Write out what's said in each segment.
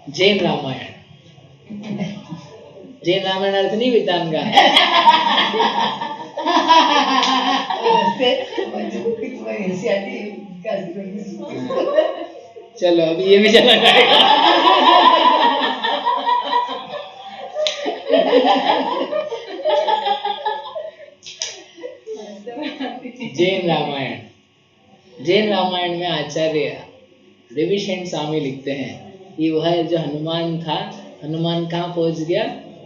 जैन रामायण। जैन रामायण अर्थ नहीं विधान का। चलो अभी ये भी चला जाएगा। जैन रामायण। जैन रामायण में आचार्य देवीशेन स्वामी लिखते हैं कि वह जो हनुमान था, हनुमान कहाँ पहुंच गया?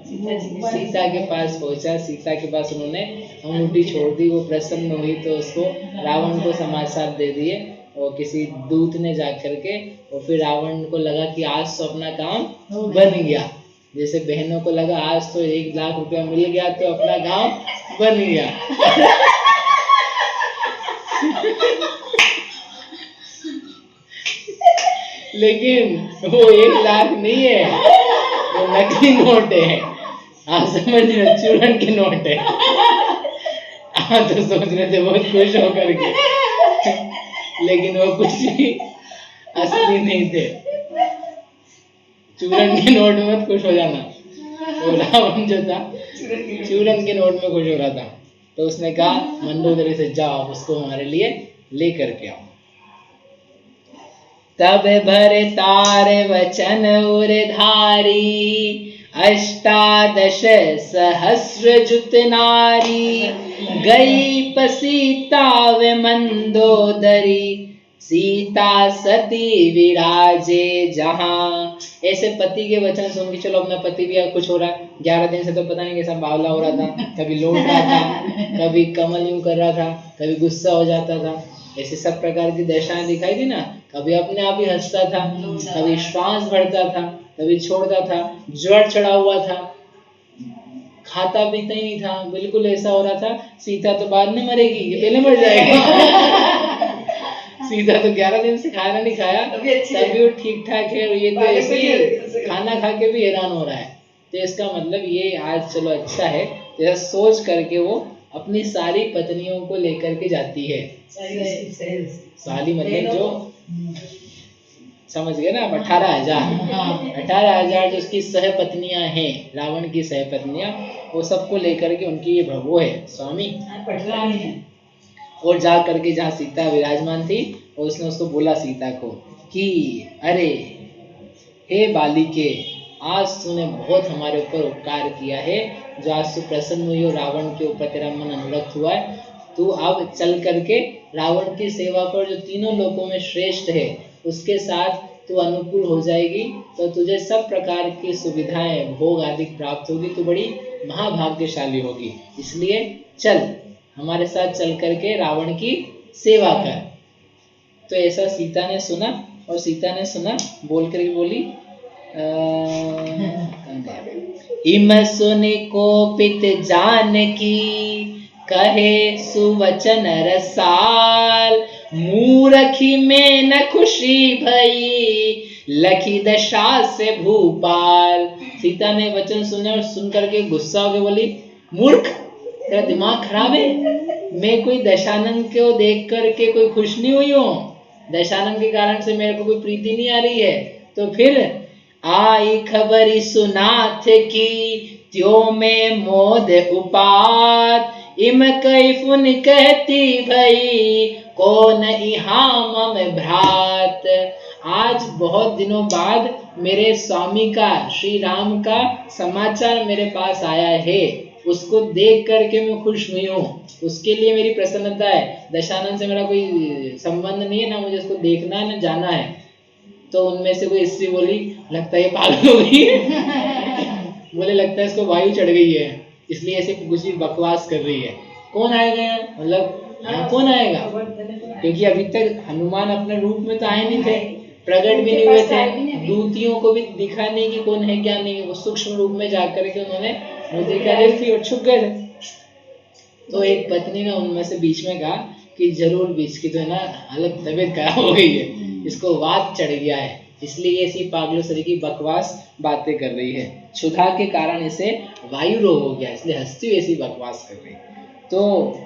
सीता के पास पहुंचा। सीता के पास उन्होंने अंगूठी छोड़ दी। वो प्रसन्न हुई तो उसको रावण को समाचार दे दिए और किसी दूत ने जाकर के, और फिर रावण को लगा कि आज तो अपना काम बन गया। जैसे बहनों को लगा आज तो 1 लाख रुपया मिल गया तो अपना काम बन गया। लेकिन वो 1 लाख नहीं है, वो नकली नोट है। आप समझ रहे, चूरन के नोट है। आप तो सोच रहे थे बहुत खुश होकर के, लेकिन वो कुछ भी असली नहीं थे। चूरन के नोट में मत खुश हो जाना। वो रावण जो था चूरन के नोट में खुश हो रहा था। तो उसने कहा मंदोदरी से जाओ, उसको हमारे लिए लेकर के आओ। तब भरे तारे वचन उरधारी, 18 सहस्र जुत नारी। गई पसीता वे मंदोदरी, सीता सती विराजे जहां। ऐसे पति के वचन सुन के, चलो अपना पति भी खुश हो रहा है। 11 दिन से तो पता नहीं कैसा बावला हो रहा था, कभी लौट रहा था, कभी कमल यूं कर रहा था, कभी गुस्सा हो जाता था। ऐसे सब प्रकार की दशाएं दिखाई दी ना। कभी अपने आप ही हंसता था, कभी श्वास भरता था, कभी छोड़ता था, ज्वर चढ़ा हुआ था, खाता पीता ही नहीं था, बिल्कुल ऐसा हो रहा था। सीता तो बाद में मरेगी, ये पहले मर जाएगा। सीता तो 11 दिन से खाना नहीं खाया, तभी वो ठीक ठाक है, और ये तो ऐसे ही खाना खा के भी हैरान हो रहा है। तो इसका मतलब ये आज चलो अच्छा है, जैसा सोच करके वो अपनी सारी पत्नियों को लेकर के जाती है। साली मतलब जो समझ गए ना आप, 18,000 जो उसकी सहपत्नियां हैं, रावण की सहपत्नियां, वो सबको लेकर के उनकी ये वो है स्वामी। और जा करके जहाँ सीता विराजमान थी, और उसने उसको बोला सीता को कि अरे हे बालिके, आज तूने बहुत हमारे ऊपर उपकार किया है, जो आज तू प्रसन्न हुई हो, रावण के ऊपर तेरा मन अनुरक्त हुआ है। तू अब चल करके रावण की सेवा कर, जो तीनों लोकों में श्रेष्ठ है, उसके साथ तू अनुकूल हो जाएगी, तो तुझे सब प्रकार की सुविधाएं भोग आदि प्राप्त होगी, तू बड़ी महाभाग्यशाली होगी। इसलिए चल हमारे साथ चल करके रावण की सेवा कर। तो ऐसा सीता ने सुना, और सीता ने सुना बोल करके बोली इम सुनि कोपित जानकी, कहे सुवचन रसाल। मूरखी में न खुशी भई, लखी दशा से भूपाल। सीता ने वचन सुने और सुन करके गुस्सा हो गई, बोली मूर्ख, तेरा दिमाग खराब है? मैं कोई दशानन को देख करके कोई खुश नहीं हुई हूँ। दशानन के कारण से मेरे को कोई प्रीति नहीं आ रही है। तो फिर आई खबरी सुनाथ की, त्यों में मोद उपात। इम कई फुन कहती भई, कौन इहाँ मम भ्रात। आज बहुत दिनों बाद मेरे स्वामी का, श्री राम का समाचार मेरे पास आया है। उसको देख करके मैं खुश हुई हूँ, उसके लिए मेरी प्रसन्नता है। दशानन से मेरा कोई संबंध नहीं है, ना मुझे उसको देखना है ना जाना है। तो उनमें से कोई स्त्री बोली, लगता है पागल हो गई है। बोले लगता है इसको वायु चढ़ गई है, इसलिए ऐसे कुछ भी बकवास कर रही है। कौन आएगा? मतलब कौन आएगा? क्योंकि अभी तक हनुमान अपने रूप में तो आए नहीं थे, प्रकट भी नहीं हुए थे, दूतियों को भी दिखा नहीं कि कौन है क्या नहीं। वो सूक्ष्म रूप में जाकर के उन्होंने मुद्रिका देखी और छुप गए थे। तो एक पत्नी ने उनमें से बीच में कहा कि जरूर बीच की तो है ना हालत तबीयत खराब हो गई है, इसको वात चढ़ गया है, इसलिए ऐसी पागलोसरी की बकवास बातें कर रही है। क्षुधा के कारण इसे वायु रोग हो गया, इसलिए हंसती हुई ऐसी बकवास कर रही है। तो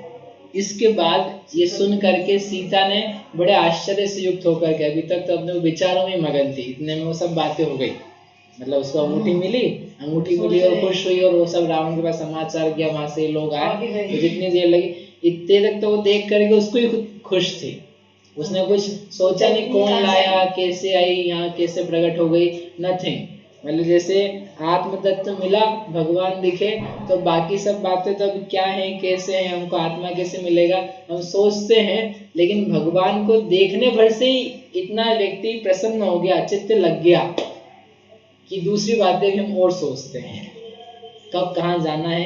इसके बाद ये सुन करके सीता ने बड़े आश्चर्य से युक्त होकर के, अभी तक तो अपने विचारों में मगन थी, इतने में वो सब बातें हो गई। मतलब उसको अंगूठी मिली और खुश हुई, और वो सब रावण के पास समाचार गया, वहां से लोग आए, तो जितनी देर लगी इतने तक तो वो देख करके उसको ही खुश थी। उसने कुछ सोचा नहीं कौन लाया, कैसे आई यहाँ, कैसे प्रकट हो गई, नथिंग। मतलब जैसे आत्मतत्व मिला, भगवान दिखे, तो बाकी सब बातें तो अभी क्या है, कैसे है, हमको आत्मा कैसे मिलेगा, हम सोचते हैं। लेकिन भगवान को देखने भर से ही इतना व्यक्ति प्रसन्न हो गया, चित्त लग गया, कि दूसरी बातें भी हम और सोचते हैं। कब कहाँ जाना है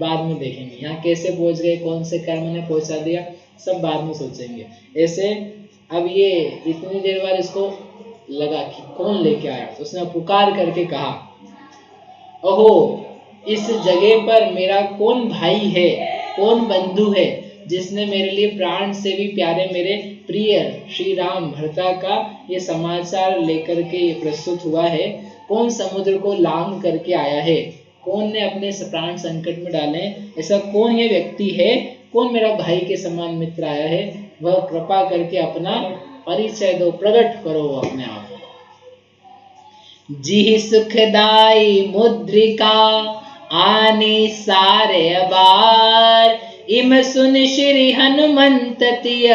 बाद में देखेंगे, यहाँ कैसे पहुंच गए, कौन से कर्म ने पहुंचा दिया, सब बाद में सोचेंगे। ऐसे अब ये इतनी देर बाद इसको लगा कि कौन लेके आया, तो उसने पुकार करके कहा, ओहो, इस जगह पर मेरा कौन भाई है, कौन बंधु है, जिसने मेरे लिए प्राण से भी प्यारे मेरे प्रिय श्री राम भर्ता का ये समाचार लेकर के प्रस्तुत हुआ है। कौन समुद्र को लांघ करके आया है, कौन ने अपने प्राण संकट में डाले, ऐसा कौन ये व्यक्ति है, कौन मेरा भाई के समान मित्र आया है, वह कृपा करके अपना परिचय दो, प्रकट करो अपने आप। जी सुखदाई मुद्रिका आने सारे अबार, इम सुन श्री हनुमंत तिय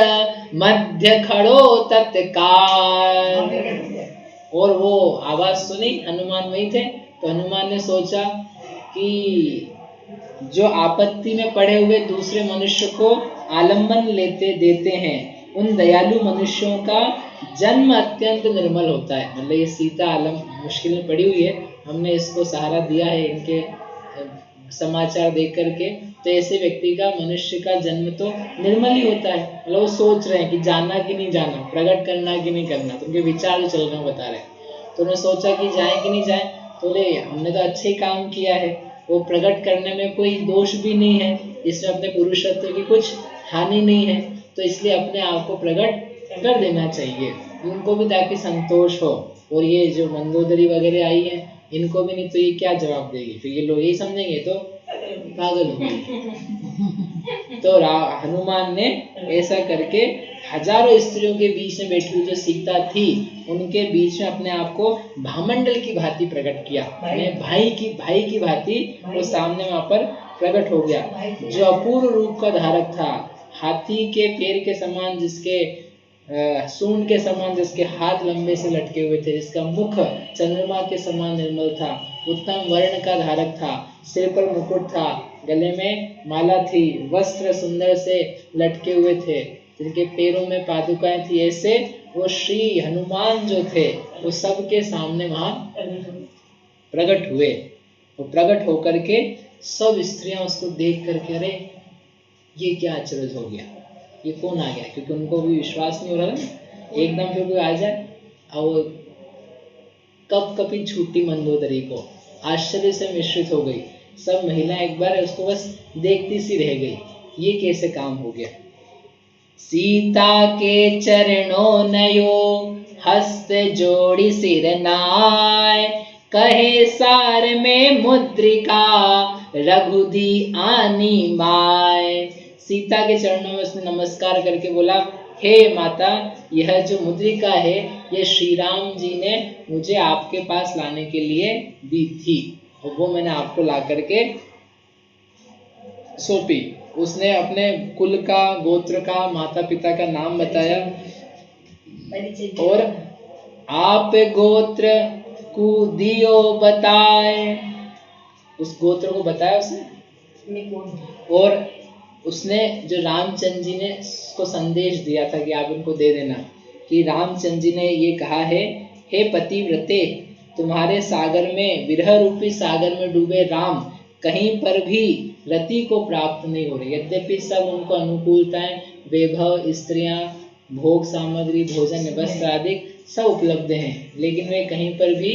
मध्य खड़ो तत्काल। और वो आवाज सुनी, हनुमान वही थे, तो हनुमान ने सोचा कि जो आपत्ति में पड़े हुए दूसरे मनुष्य को आलंबन देते हैं, उन दयालु मनुष्यों का जन्म अत्यंत निर्मल होता है। मतलब ये सीता मुश्किल में पड़ी हुई है, हमने इसको सहारा दिया है इनके समाचार देख करके, तो ऐसे व्यक्ति का, मनुष्य का जन्म तो निर्मल ही होता है। मतलब वो सोच रहे हैं कि जाना कि नहीं जाना, प्रकट करना कि नहीं करना, तो उनके विचार जो चल रहे हैं बता रहे हैं। तो उन्होंने सोचा कि जाए कि नहीं जाए, तो हमने तो अच्छे ही काम किया है, वो प्रकट करने में कोई दोष भी नहीं है, इसमें अपने पुरुषत्व की कुछ हानि नहीं है, तो इसलिए अपने आप को प्रकट कर देना चाहिए उनको भी, ताकि संतोष हो। और ये जो मंदोदरी वगैरह आई है, इनको भी नहीं तो ये क्या जवाब देगी, फिर ये लोग यही समझेंगे तो पागल होंगे। तो हनुमान ने ऐसा करके हजारों स्त्रियों के बीच में बैठी हुई जो सीता थी, उनके बीच में अपने आप को भामंडल की भांति प्रकट किया, भाई की भांति वो सामने वहां पर प्रकट हो गया। जो अपूर्व रूप का धारक था, हाथी के पैर के समान, जिसके सूंड के समान जिसके हाथ लंबे से लटके हुए थे, जिसका मुख चंद्रमा के समान निर्मल था, उत्तम वर्ण का धारक था, सिर पर मुकुट था, गले में माला थी, वस्त्र सुंदर से लटके हुए थे, जिनके पैरों में पादुकाएं थी, ऐसे वो श्री हनुमान जो थे वो सबके सामने वहां प्रकट हुए। वो प्रकट होकर के सब स्त्रियां उसको देख करके, अरे ये क्या अचरज हो गया, ये कौन आ गया, क्योंकि उनको भी विश्वास नहीं हो रहा था एकदम फिर कोई आ जाए। और कब कभी छूटी मंदोदरी को, आश्चर्य से मिश्रित हो गई, सब महिलाएं एक बार उसको बस देखती सी रह गई, ये कैसे काम हो गया। सीता के चरणों नयो हस्त जोड़ी सिर नाय, कहे सार में मुद्रिका रघुदी आनी माय। सीता के चरणों में उसने नमस्कार करके बोला, हे माता, यह जो मुद्रिका है ये श्री राम जी ने मुझे आपके पास लाने के लिए दी थी, और वो मैंने आपको ला करके सौंपी। उसने अपने कुल का, गोत्र का, माता पिता का नाम बताया, और आप गोत्र को दियो बताए, उस गोत्र को बताया उसने। और उसने जो रामचंद्र जी ने उसको संदेश दिया था कि आप उनको दे देना, कि रामचंद्र जी ने ये कहा है, हे पतिव्रते, तुम्हारे सागर में, विरह रूपी सागर में डूबे राम कहीं पर भी रति को प्राप्त नहीं हो रही। यद्यपि सब उनको अनुकूलताएं, वैभव, स्त्रियां, भोग सामग्री, भोजन, वस्त्र आदि सब उपलब्ध हैं, लेकिन वे कहीं पर भी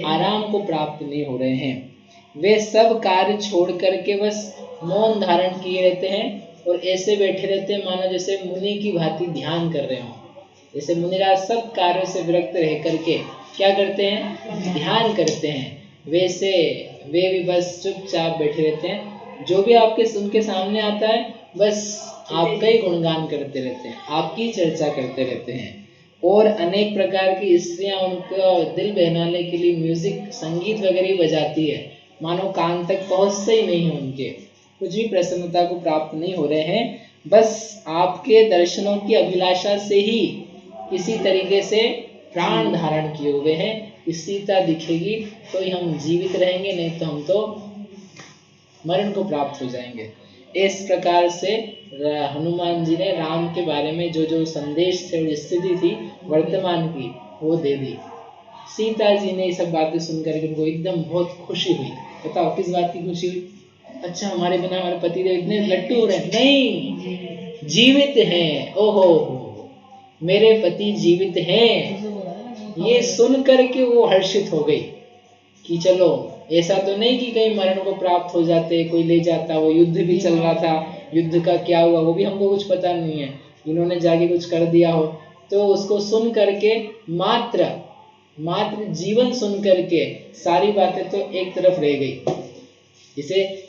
आराम को प्राप्त नहीं हो रहे हैं। वे सब कार्य छोड़ करके बस मौन धारण किए रहते हैं, और ऐसे बैठे रहते हैं मानो जैसे मुनि की भांति ध्यान कर रहे हों। जैसे मुनिराज सब कार्यों से विरक्त रह करके क्या करते हैं, ध्यान करते हैं, वैसे वे भी बस चुपचाप बैठे रहते हैं। जो भी आपके उनके सामने आता है बस आपका ही गुणगान करते रहते हैं, आपकी चर्चा करते रहते हैं। और अनेक प्रकार की स्त्रियां उनका दिल बहलाने के लिए म्यूजिक संगीत वगैरह बजाती है, मानो कान तक पहुंचते ही नहीं है, उनके कुछ भी प्रसन्नता को प्राप्त नहीं हो रहे हैं, बस आपके दर्शनों की अभिलाषा से ही किसी तरीके से प्राण धारण किए हुए हैं। सीता दिखेगी तो ही हम जीवित रहेंगे, नहीं तो हम तो मरण को प्राप्त हो जाएंगे। इस प्रकार से हनुमान जी ने राम के बारे में जो जो संदेश थे और स्थिति थी वर्तमान की वो दे दी। सीता जी ने ये सब बातें सुनकर के उनको एकदम बहुत खुशी हुई। बताओ किस बात की खुशी हुई? अच्छा, हमारे बिना हमारे पतिदेव इतने लट्टू हो रहे हैं? नहीं, जीवित हैं। ओहो, मेरे पति जीवित हैं। ये सुन करके वो हर्षित हो गई कि चलो, ऐसा तो नहीं कि कहीं मरण को प्राप्त हो जाते, कोई ले जाता। वो युद्ध भी चल रहा था, युद्ध का क्या हुआ वो भी हमको कुछ पता नहीं है, इन्होंने जाके कुछ कर दिया हो। तो उसको सुन करके मात्र जीवन सुन करके सारी बातें तो एक तरफ रह गई। इसे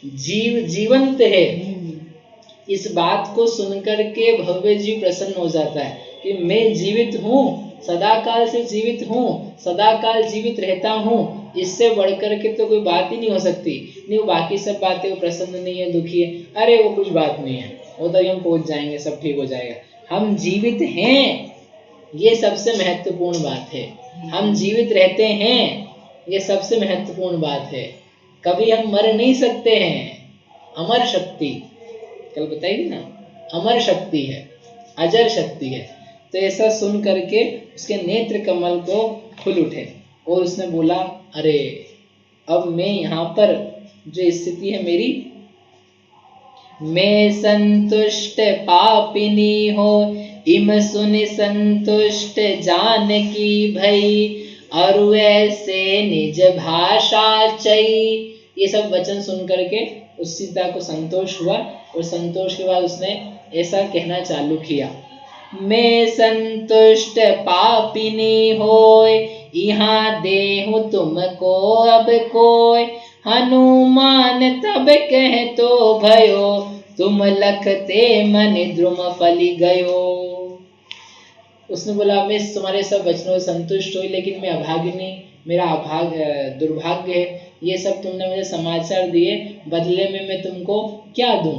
जीवंत है, इस बात को सुनकर के भव्य जीव प्रसन्न हो जाता है कि मैं जीवित हूँ, सदाकाल से जीवित हूँ, सदाकाल जीवित रहता हूँ। इससे बढ़कर के तो कोई बात ही नहीं हो सकती। नहीं, वो बाकी सब बातें, वो प्रसन्न नहीं है, दुखी है, अरे वो कुछ बात नहीं है, वो तो हम पहुंच जाएंगे, सब ठीक हो जाएगा। हम जीवित हैं, ये सबसे महत्वपूर्ण बात है। हम जीवित रहते हैं, ये सबसे महत्वपूर्ण बात है। कभी हम मर नहीं सकते हैं। अमर शक्ति, कल बताई थी ना, अमर शक्ति है, अजर शक्ति है। तो ऐसा सुन करके उसके नेत्र कमल को खुल उठे और उसने बोला, अरे अब मैं यहाँ पर जो स्थिति है मेरी, मैं संतुष्ट पापिनी हो इम सुनि संतुष्ट जानकी भई अरु ऐसे निज भाषा चई। ये सब वचन सुन करके उस सीता को संतोष हुआ और संतोष के बाद उसने ऐसा कहना चालू किया, मैं संतुष्ट पापिनी होय यहाँ देहु तुमको अब कोय। हनुमान तब कह तो भयो तुम लखते मन द्रुम फली गयो। उसने बोला, मैं तुम्हारे सब वचनों से संतुष्ट हुई, लेकिन मैं अभागिनी, मेरा दुर्भाग्य है। ये सब तुमने मुझे समाचार दिए, बदले में मैं तुमको क्या दूं?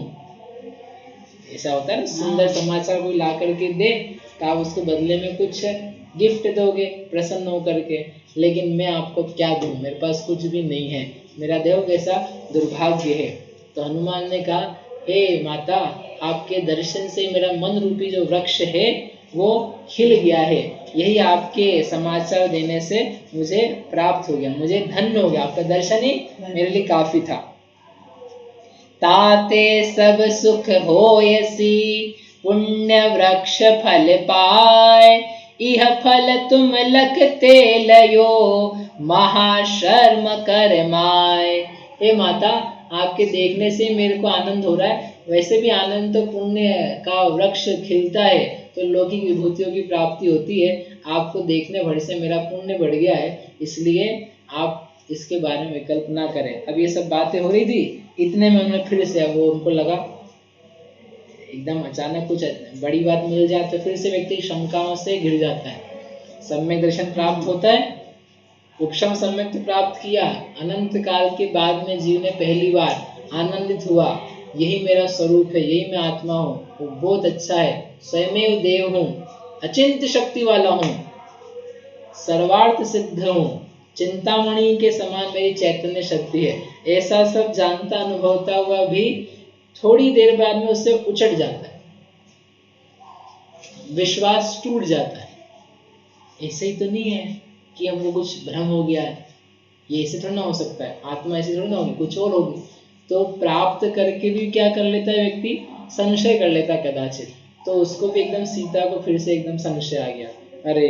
ऐसा होता है ना, सुंदर समाचार कोई ला करके दे तो आप उसको बदले में कुछ गिफ्ट दोगे प्रसन्न होकर के, लेकिन मैं आपको क्या दूं? मेरे पास कुछ भी नहीं है, मेरा देव कैसा दुर्भाग्य है। तो हनुमान ने कहा, हे माता, आपके दर्शन से मेरा मन रूपी जो वृक्ष है वो खिल गया है। यही आपके समाचार देने से मुझे प्राप्त हो गया, मुझे धन्य हो गया। आपका दर्शन ही मेरे लिए काफी था। ताते सब सुख होयसी पुण्य वृक्ष फल पाए। इह फल तुम लखते लयो महाशर्म कर माय। हे माता, आपके देखने से मेरे को आनंद हो रहा है। वैसे भी आनंद तो पुण्य का वृक्ष खिलता है तो लौकिक विभूतियों की प्राप्ति होती है। आपको देखने भर से मेरा पुण्य बढ़ गया है, इसलिए आप इसके बारे में विकल्प ना करें। अब ये सब बातें हो रही थी, इतने में उन्हें फिर से वो उनको लगा एकदम अचानक कुछ बड़ी बात मिल जाए तो फिर से व्यक्ति शंकाओं से घिर जाता है। सम्यक दर्शन प्राप्त होता है, उपशम सम्यक तो प्राप्त किया, अनंत काल के बाद में जीव ने पहली बार आनंदित हुआ, यही मेरा स्वरूप है, यही मैं आत्मा हूँ, वो बहुत अच्छा है, स्वयमेव देव हूँ, अचिंत्य शक्ति वाला हूँ, सर्वार्थ सिद्ध हूँ, चिंतामणि के समान मेरी चैतन्य शक्ति है। ऐसा सब जानता अनुभवता हुआ भी थोड़ी देर बाद में उससे उचट जाता है, विश्वास टूट जाता है। ऐसे ही तो नहीं है कि हमको कुछ भ्रम हो गया है, ये ऐसे थोड़ा ना हो सकता है, आत्मा ऐसे थोड़ा ना होगी, कुछ और होगी। तो प्राप्त करके भी क्या कर लेता है व्यक्ति, संशय कर लेता कदाचित। तो उसको भी एकदम सीता को फिर से एकदम संशय आ गया। अरे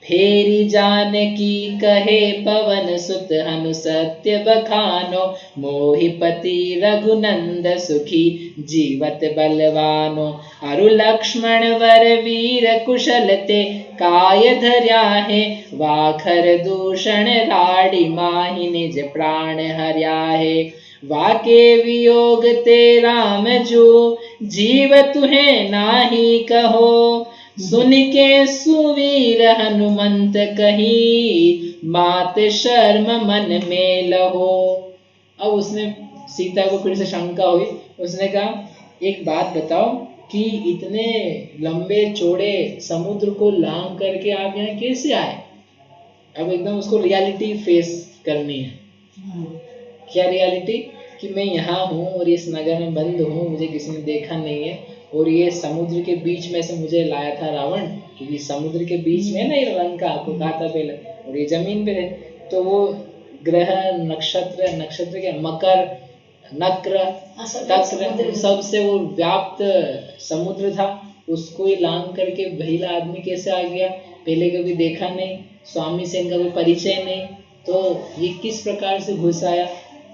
फेरी जानकी कहे पवन सुत हनु सत्य बखानो। मोहि पति रघुनंद सुखी जीवत बलवानो। अरु लक्ष्मण वर वीर कुशल ते काय धर्या है। वाखर दूषण राड़ी माहि निज प्राण हर्या है। वाके वियोग ते राम जो जीव तुहे नाही कहो। सुन के सुवीर हनुमंत कही, मात शर्म मन में लहो। अब उसने सीता को फिर से शंका हुई। उसने कहा एक बात बताओ कि इतने लंबे चौड़े समुद्र को लांग करके आप यहाँ कैसे आए? अब एकदम उसको रियलिटी फेस करनी है। क्या रियलिटी? कि मैं यहाँ हूँ और इस नगर में बंद हूँ, मुझे किसी ने देखा नहीं है, और ये समुद्र के बीच में से मुझे लाया था रावण, क्योंकि समुद्र के बीच में ना ये लंका, आपको कहा था पहले, और ये जमीन पे है। तो वो ग्रह नक्षत्र, नक्षत्र के मकर, नक्र, तक्र, सबसे वो व्याप्त समुद्र था, उसको ही लांग करके महिला आदमी कैसे आ गया? पहले कभी देखा नहीं, स्वामी से इनका कोई परिचय नहीं, तो ये किस प्रकार से घुस आया?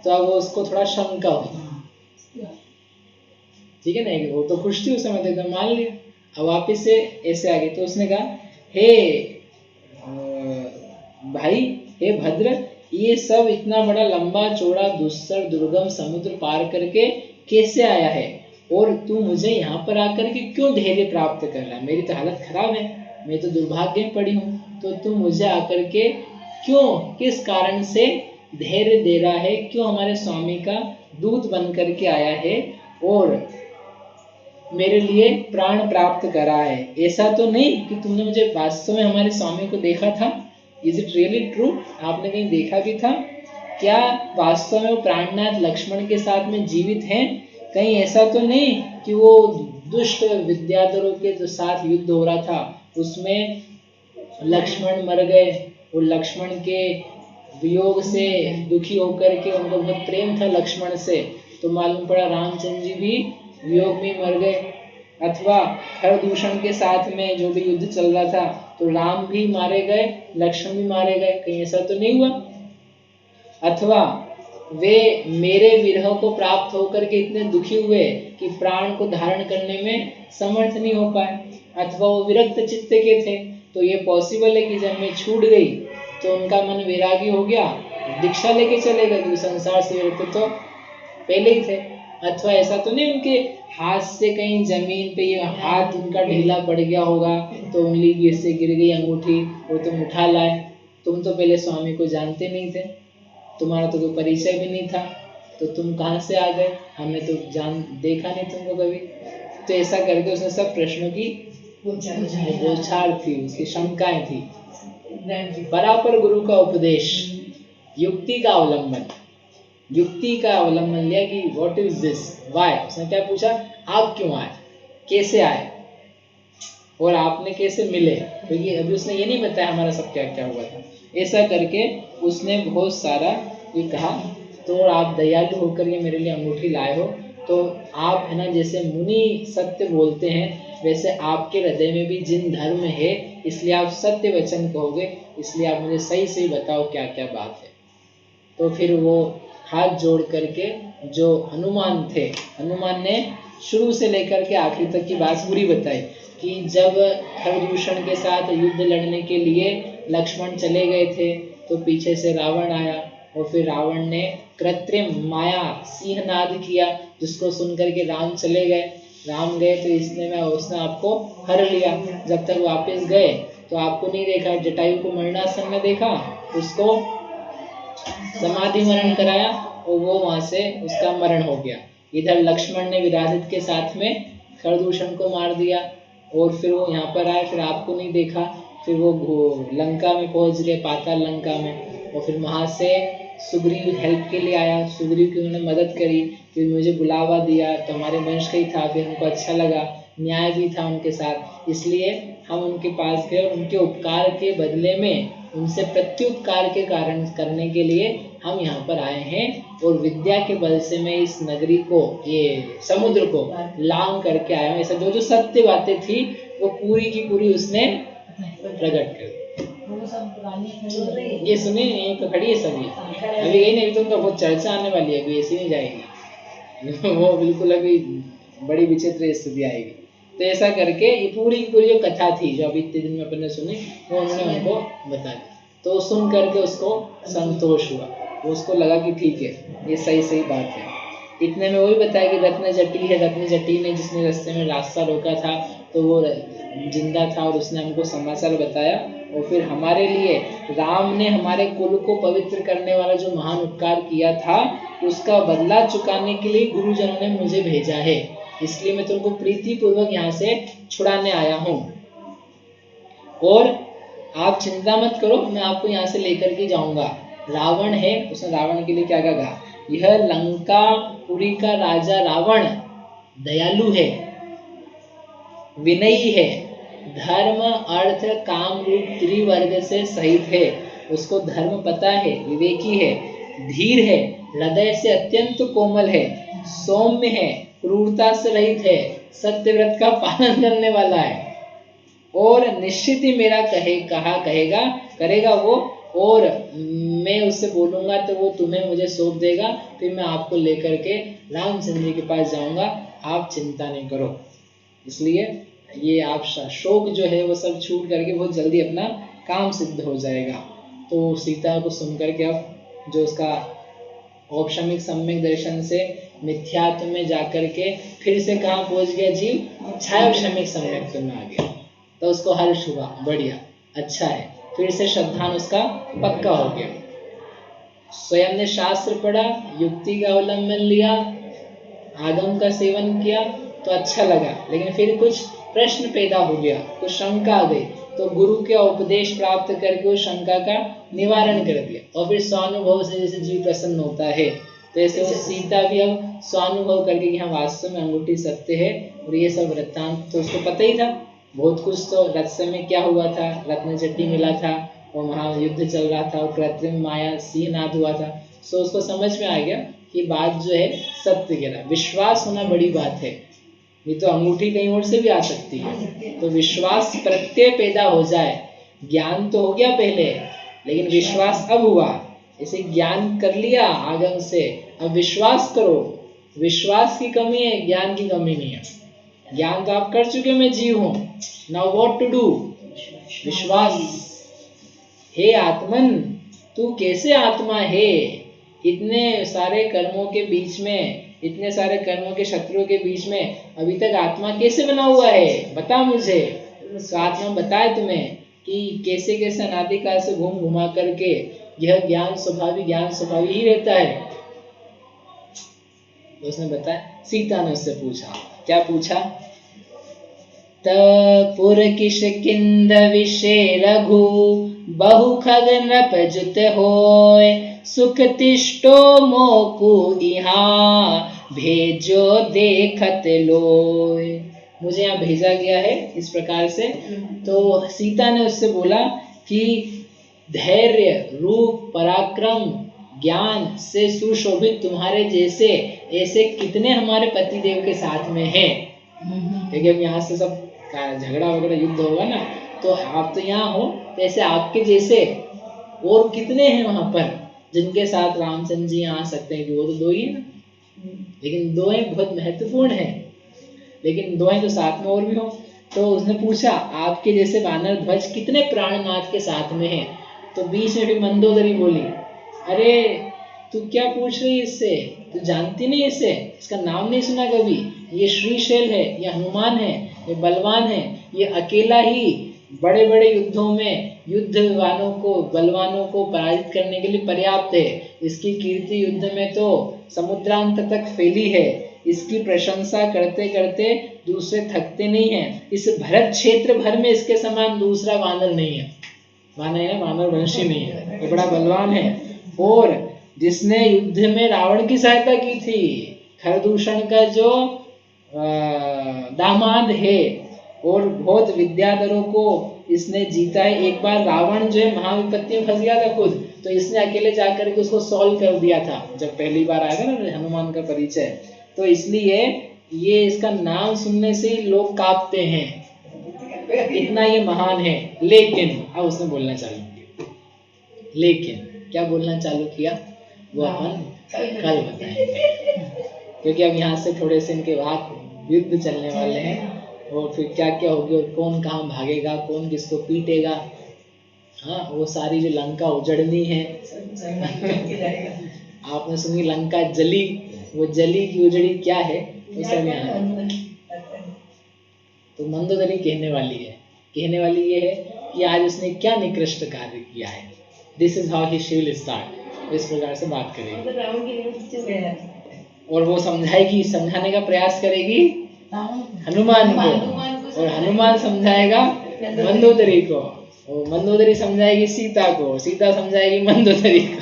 तो अब उसको थोड़ा शंका हुई। ठीक है ना, वो तो खुश थी उस समय, तो एकदम मान लिया। अब वापिस से ऐसे आ गई, तो उसने कहा हे भाई, हे भद्र, ये सब इतना बड़ा लंबा चौड़ा दुस्सर दुर्गम समुद्र पार करके कैसे आया है? और तू मुझे यहाँ पर आकर के क्यों धैर्य प्राप्त कर रहा है? मेरी तो हालत खराब है, मैं तो दुर्भाग्य में पड़ी हूँ, तो तू मुझे आकर के क्यों, किस कारण से धैर्य दे रहा है? क्यों हमारे स्वामी का दूत बन करके आया है और मेरे लिए प्राण प्राप्त करा है? ऐसा तो नहीं कि तुमने मुझे वास्तव में हमारे स्वामी को देखा था? Is it really true? आपने कहीं देखा भी था क्या? वास्तव में वो प्राणनाथ लक्ष्मण के साथ में जीवित हैं? कहीं ऐसा तो नहीं कि वो दुष्ट विद्याधरों के जो साथ युद्ध हो रहा था उसमें लक्ष्मण मर गए, और लक्ष्मण के वियोग से दुखी होकर के, उनको बहुत प्रेम था लक्ष्मण से, तो मालूम पड़ा रामचंद्र जी भी वियोग में मर गए? अथवा खरदूषण के साथ में जो भी युद्ध चल रहा था, तो राम भी मारे गए, लक्ष्मण भी मारे गए, कहीं ऐसा तो नहीं हुआ? अथवा वे मेरे विरह को प्राप्त होकर के इतने दुखी हुए कि प्राण को धारण करने में समर्थ नहीं हो पाए? अथवा वो विरक्त चित्त के थे, तो ये पॉसिबल है कि जब मैं छूट गई तो उनका मन वैरागी हो गया, दीक्षा लेके चले गए, क्योंकि संसार से विरक्त तो पहले ही थे। अथवा ऐसा तो नहीं उनके हाथ से कहीं जमीन पे ये हाथ उनका ढीला पड़ गया होगा, तो उंगली गिर से गिर गई अंगूठी, वो तुम उठा लाए? तुम तो पहले स्वामी को जानते नहीं थे, तुम्हारा तो कोई परिचय भी नहीं था, तो तुम कहाँ से आ गए? हमने तो देखा नहीं तुमको कभी। तो ऐसा करके उसने सब प्रश्नों की बौछार थी, उसकी शंकाएं थी। बराबर गुरु का उपदेश, युक्ति का अवलंबन, युक्ति का अवलंबन लिया कि व्हाट इज दिस, व्हाई। उसने क्या पूछा? आप क्यों आए, कैसे आए, और आपने कैसे मिले? क्योंकि अभी उसने ये नहीं बताया हमारा सब क्या क्या हुआ था। ऐसा करके उसने बहुत सारा ये कहा। तो आप दयालु होकर ये मेरे लिए अंगूठी लाए हो, तो आप है ना, जैसे मुनि सत्य बोलते हैं, वैसे आपके हृदय में भी जिन धर्म है, इसलिए आप सत्य वचन कहोगे, इसलिए आप मुझे सही सही बताओ क्या क्या बात है। तो फिर वो हाथ जोड़ करके जो हनुमान थे, हनुमान ने शुरू से लेकर के आखिरी तक की बात पूरी बताई कि जब खरदूषण के साथ युद्ध लड़ने के लिए लक्ष्मण चले गए थे, तो पीछे से रावण आया, और फिर रावण ने कृत्रिम माया सिंहनाद किया, जिसको सुनकर के राम चले गए। राम गए तो उसने आपको हर लिया। जब तक वापस गए तो आपको नहीं देखा, जटायु को मरणासन में देखा, उसको समाधि मरण कराया, और वो वहां से उसका मरण हो गया। इधर लक्ष्मण ने विराजित के साथ में खरदूषण को मार दिया, और फिर वो यहाँ पर आए, फिर आपको नहीं देखा, फिर वो लंका में पहुंच गए, पाताल लंका में, और फिर वहां से सुग्रीव हेल्प के लिए आया। सुग्रीव की उन्होंने मदद करी, फिर मुझे बुलावा दिया, तो हमारे वंश का ही था, फिर उनको अच्छा लगा, न्याय भी था उनके साथ, इसलिए हम उनके पास गए, और उनके उपकार के बदले में उनसे प्रत्युपकार के कारण करने के लिए हम यहाँ पर आए हैं, और विद्या के बल से मैं इस नगरी को, ये समुद्र को लांग करके आया हूँ। ऐसा जो जो सत्य बातें थी वो पूरी की पूरी उसने प्रकट कर दी। ये सुनिए, यहीं तो खड़ी है सभी, अभी यही नहीं, तो उनका बहुत चर्चा आने वाली है, अभी ऐसी नहीं जाएगी वो बिल्कुल अभी बड़ी विचित्र स्थिति आएगी। तो ऐसा करके ये पूरी पूरी जो कथा थी, जो अभी इतने दिन में अपन ने सुनी, वो उन्होंने उनको बता दी। तो सुन करके उसको संतोष हुआ, उसको लगा कि ठीक है, ये सही सही बात है। इतने में वही बताया कि रत्न जटी है, रत्न जटी ने जिसने रास्ते में रास्ता रोका था, तो वो जिंदा था और उसने हमको समाचार बताया, और फिर हमारे लिए राम ने हमारे कुल को पवित्र करने वाला जो महान उपकार किया था उसका बदला चुकाने के लिए गुरुजनों ने मुझे भेजा है। इसलिए मैं तुमको प्रीति पूर्वक यहाँ से छुड़ाने आया हूँ, और आप चिंता मत करो, मैं आपको यहाँ से लेकर के जाऊंगा। रावण है, उसने रावण के लिए क्या कहा, यह लंकापुरी का राजा रावण दयालु है, विनयी है, धर्म अर्थ काम रूप त्रिवर्ग से सहित है, उसको धर्म पता है, विवेकी है, धीर है, हृदय से अत्यंत कोमल है, सौम्य है, क्रूरता से रहित है, सत्यव्रत का पालन करने वाला है, और निश्चित ही मेरा कहेगा करेगा वो, और मैं उससे बोलूंगा तो वो तुम्हें मुझे सौंप देगा, फिर मैं आपको लेकर के रामचंद्र जी के पास जाऊंगा, आप चिंता नहीं करो। इसलिए ये आप शोक जो है वो सब छूट करके बहुत जल्दी अपना काम सिद्ध हो जाएगा। तो सीता को सुन करके अब जो उसका औपशमिक सम्यक दर्शन से मिथ्यात्व में जाकर के फिर से कहाँ पहुंच गया जीव, छायोपशमिक सम्यक में आ गया, तो उसको हर्ष हुआ, बढ़िया, अच्छा है, फिर से श्रद्धान उसका पक्का हो गया। स्वयं ने शास्त्र पढ़ा, युक्ति का अवलंबन लिया, आगम का सेवन किया तो अच्छा लगा, लेकिन फिर कुछ प्रश्न पैदा हो गया, कुछ शंका आ गई, तो गुरु के उपदेश प्राप्त करके उस शंका का निवारण कर दिया, और फिर स्वानुभव से जैसे जीव प्रसन्न होता है, तो ऐसे वो सीता भी अब स्वानुभव करके कि हाँ वास्तव में अंगूठी सत्य है, और ये सब वृत्तांत तो उसको पता ही था, बहुत कुछ तो रत्सम में क्या हुआ था, रत्न चट्टी मिला था, और वहाँ युद्ध चल रहा था, और कृत्रिम माया सिंहनाद हुआ था, सो उसको समझ में आ गया कि बात जो है सत्य कह रहा। विश्वास होना बड़ी बात है, ये तो अंगूठी कहीं और से भी आ सकती है, तो विश्वास प्रत्यय पैदा हो जाए। ज्ञान तो हो गया पहले, लेकिन विश्वास अब हुआ, इसे ज्ञान कर लिया आगम से, अब विश्वास करो, विश्वास की कमी है, ज्ञान की कमी नहीं है। ज्ञान तो आप कर चुके, मैं जीव हूं, नाउ व्हाट टू डू, विश्वास। हे आत्मन, तू कैसे आत्मा है, इतने सारे कर्मों के बीच में, इतने सारे कर्मों के शत्रुओं के बीच में अभी तक आत्मा कैसे बना हुआ है, बता मुझे। तो आत्मा बताए तुम्हें कि कैसे कैसे अनादिकाल से घूम घुमा करके यह ज्ञान स्वभावी ही रहता है। तो उसने बताया, सीता ने उससे पूछा, क्या पूछा, पुर किष्किंध विषे रघु बहु खग नृप जुत होय, सुख तिष्ठो मोकु इहाँ भेजो देखत लोय। मुझे यहाँ भेजा गया है इस प्रकार से। तो सीता ने उससे बोला कि धैर्य, रूप, पराक्रम, ज्ञान से सुशोभित तुम्हारे जैसे ऐसे कितने हमारे पतिदेव के साथ में हैं। क्योंकि अब यहाँ से सब झगड़ा वगैरह युद्ध होगा ना, तो आप तो यहाँ हो, तो ऐसे आपके जैसे और कितने हैं वहां पर जिनके साथ रामचंद्र जी आ सकते हैं, कि वो तो दो ही है ना, लेकिन दो हैं बहुत महत्वपूर्ण है, लेकिन दो हैं तो साथ में और भी हो। तो उसने पूछा, आपके जैसे वानर ध्वज कितने प्राणनाथ के साथ में हैं। तो बीच में भी मंदोदरी बोली, अरे तू क्या पूछ रही है इससे, तू जानती नहीं इसे, इसका नाम नहीं सुना कभी, ये श्रीशैल है, ये हनुमान है, ये बलवान है, ये अकेला ही बड़े बड़े युद्धों में युद्धवानों को, बलवानों को पराजित करने के लिए पर्याप्त है। इसकी कीर्ति युद्ध में तो समुद्रांत तक फैली है। इसकी प्रशंसा करते करते दूसरे थकते नहीं हैं। इस भरत क्षेत्र भर में इसके समान दूसरा वानर नहीं है। वानर है, वानर वंशी नहीं है, ये बड़ा बलवान है। और जिसने युद्ध में रावण की सहायता की थी, खरदूषण का जो दामाद है, और बहुत विद्याधरों को इसने जीता है। एक बार रावण जो है महाविपत्ति में फंस गया था खुद, तो इसने अकेले जाकर के उसको सॉल्व कर दिया था जब पहली बार आया था ना हनुमान का परिचय। तो इसलिए ये इसका नाम सुनने से ही लोग कांपते हैं, इतना ये महान है। लेकिन अब उसने बोलना चालू किया, लेकिन क्या बोलना चालू किया वो अपन कल बताएंगे, क्योंकि अब यहाँ से थोड़े से इनके बाद युद्ध चलने वाले हैं, और फिर क्या क्या होगी और कौन कहाँ भागेगा, कौन किसको पीटेगा, हाँ वो सारी जो लंका उजड़नी है। आपने सुनी लंका जली, वो जली की उजड़ी क्या है वो सब यहाँ। तो मंदोदरी कहने वाली ये है कि आज उसने क्या निकृष्ट कार्य किया है। This is how he she will start, इस प्रकार से बात करेगी और वो समझाने का प्रयास करेगी हनुमान को, और हनुमान समझाएगा मंदोदरी को, और मंदोदरी समझाएगी सीता को, सीता समझाएगी मंदोदरी को।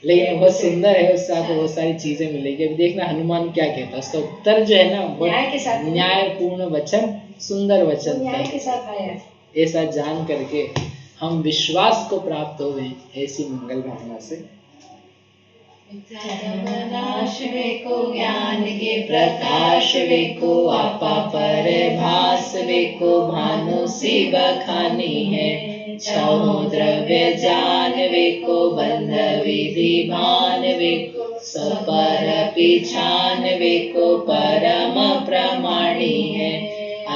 लेकिन बहुत सुंदर है, उससे आपको बहुत सारी चीजें मिलेगी। अभी देखना हनुमान क्या कहता है, उसका उत्तर जो है ना न्यायपूर्ण वचन, सुंदर वचन ऐसा जान करके हम विश्वास को प्राप्त हो गए, ऐसी मंगल भावना से। नाश वेको ज्ञान के प्रकाश वेको, आपा पर भास वेको भानु सी बखानी है। छहो द्रव्य जान वेको, बंध विधि भान वेको, सपर पिछान वेको परम प्रमाणी है।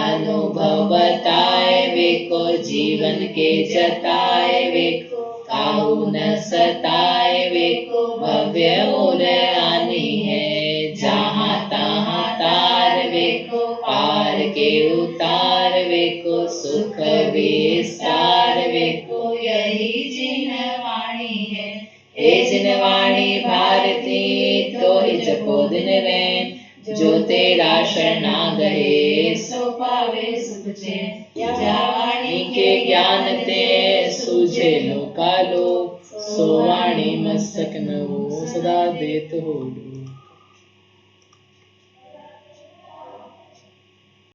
अनुभव बताए वेको, जीवन के जताए वेको, काहू न सताए वेको, भव्य और आनी है। जहाँ तहाँ तार वेको, पार के उतार वेको, सुख विस्तार वेको, यही जिन वाणी है। ए जिन वाणी भारती, तो ही जपो दिन रैन, जो तेरा शरणा गए, सो पावे सुख चैन। जा वाणी के ज्ञान ते, सूझे लोकालो, सो वाणी मस्तक न हो, सदा देत हो।